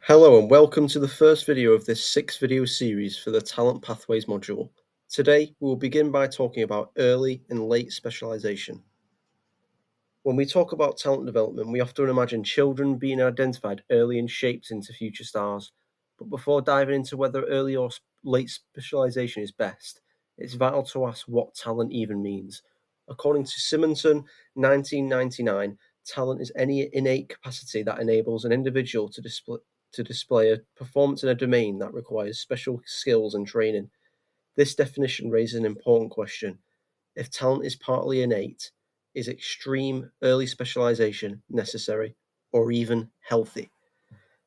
Hello and welcome to the first video of this 6-video series for the Talent Pathways module. Today we will begin by talking about early and late specialisation. When we talk about talent development, we often imagine children being identified early and shaped into future stars. But before diving into whether early or late specialisation is best, it's vital to ask what talent even means. According to Simonson, 1999, talent is any innate capacity that enables an individual to display a performance in a domain that requires special skills and training. This definition raises an important question. If talent is partly innate, is extreme early specialisation necessary or even healthy?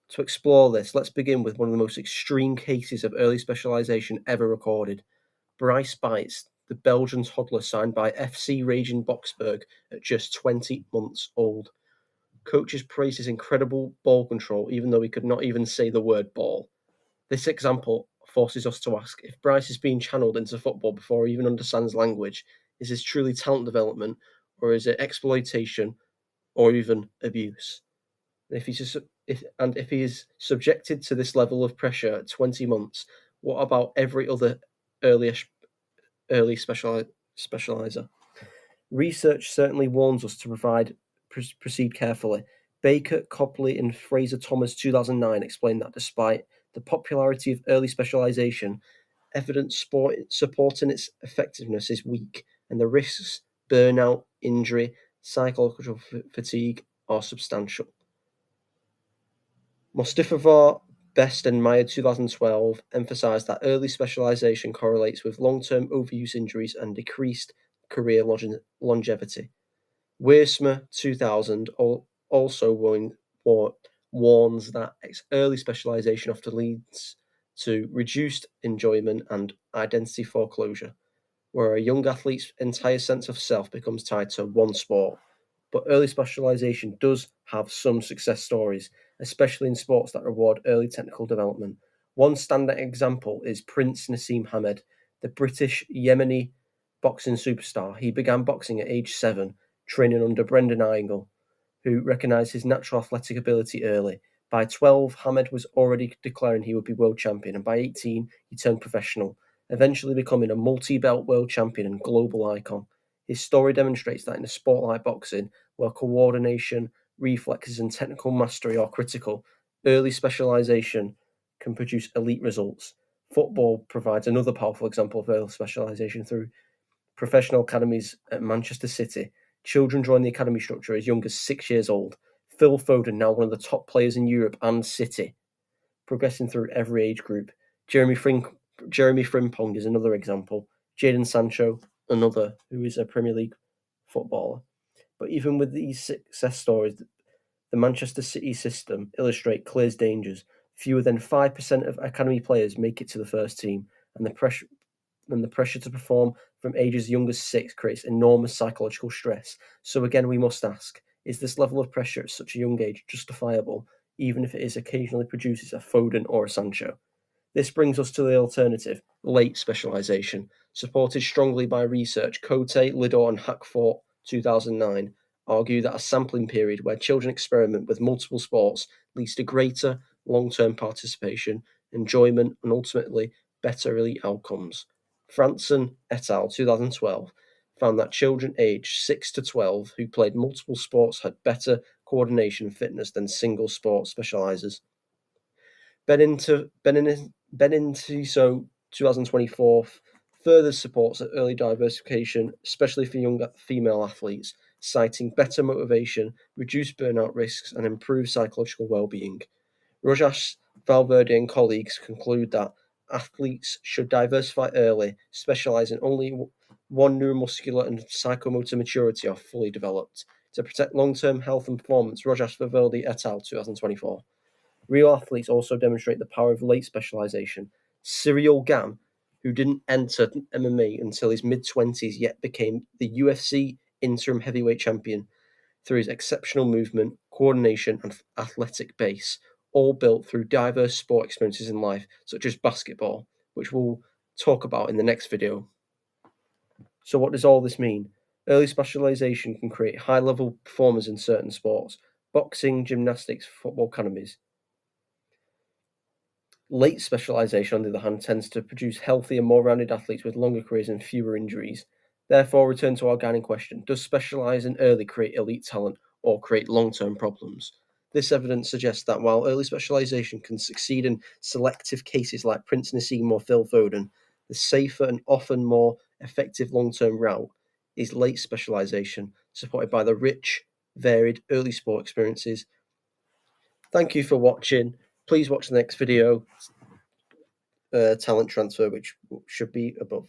To explore this, let's begin with one of the most extreme cases of early specialisation ever recorded. Bryce Bites, the Belgian toddler signed by FC Raging Boksburg at just 20 months old. Coaches praised his incredible ball control even though he could not even say the word ball. This example forces us to ask, if Bryce is being channeled into football before he even understands language, is this truly talent development, or is it exploitation or even abuse? And if he is subjected to this level of pressure at 20 months, what about every other early specializer? Research certainly warns us to proceed carefully. Baker, Cobley, and Fraser Thomas 2009 explained that despite the popularity of early specialisation, evidence supporting its effectiveness is weak, and the risks, burnout, injury, psychological fatigue are substantial. Mostafavar, Best, and Meyer 2012 emphasised that early specialisation correlates with long-term overuse injuries and decreased career longevity. Wiersma 2000 also warns that early specialisation often leads to reduced enjoyment and identity foreclosure, where a young athlete's entire sense of self becomes tied to one sport. But early specialisation does have some success stories, especially in sports that reward early technical development. One standout example is Prince Nassim Hamed, the British Yemeni boxing superstar. He began boxing at age 7, training under Brendan Agel, who recognised his natural athletic ability early. By 12, Hamed was already declaring he would be world champion, and by 18, he turned professional, eventually becoming a multi-belt world champion and global icon. His story demonstrates that in a sport like boxing, where coordination, reflexes, and technical mastery are critical, early specialisation can produce elite results. Football provides another powerful example of early specialisation through professional academies at Manchester City. Children join the academy structure as young as 6 years old. Phil Foden, now one of the top players in Europe and City, progressing through every age group. Jeremy Frimpong is another example. Jadon Sancho, another, who is a Premier League footballer. But even with these success stories, the Manchester City system illustrate clear dangers. Fewer than 5% of academy players make it to the first team, and the pressure to perform from ages young as 6 creates enormous psychological stress. So again, we must ask, is this level of pressure at such a young age justifiable, even if it occasionally produces a Foden or a Sancho? This brings us to the alternative, late specialisation, supported strongly by research. Côté, Lidor, and Hackfort 2009 argue that a sampling period where children experiment with multiple sports leads to greater long-term participation, enjoyment, and ultimately better elite outcomes. Fransen et al. 2012 found that children aged 6 to 12 who played multiple sports had better coordination and fitness than single sport specialisers. Beninteso 2024 further supports early diversification, especially for young female athletes, citing better motivation, reduced burnout risks, and improved psychological well-being. Rojas, Valverde, and colleagues conclude that athletes should diversify early, specialising only one neuromuscular and psychomotor maturity are fully developed. To protect long-term health and performance, Rojas, Valverde et al. 2024. Real athletes also demonstrate the power of late specialisation. Cyril Gane, who didn't enter MMA until his mid-20s yet became the UFC interim heavyweight champion through his exceptional movement, coordination, and athletic base, all built through diverse sport experiences in life, such as basketball, which we'll talk about in the next video. So what does all this mean? Early specialisation can create high-level performers in certain sports, boxing, gymnastics, football academies. Late specialisation, on the other hand, tends to produce healthier, more rounded athletes with longer careers and fewer injuries. Therefore, return to our guiding question: does specialising early create elite talent or create long-term problems? This evidence suggests that while early specialisation can succeed in selective cases like Prince Nassim or Phil Foden, the safer and often more effective long-term route is late specialisation, supported by the rich, varied early sport experiences. Thank you for watching. Please watch the next video, talent transfer, which should be above.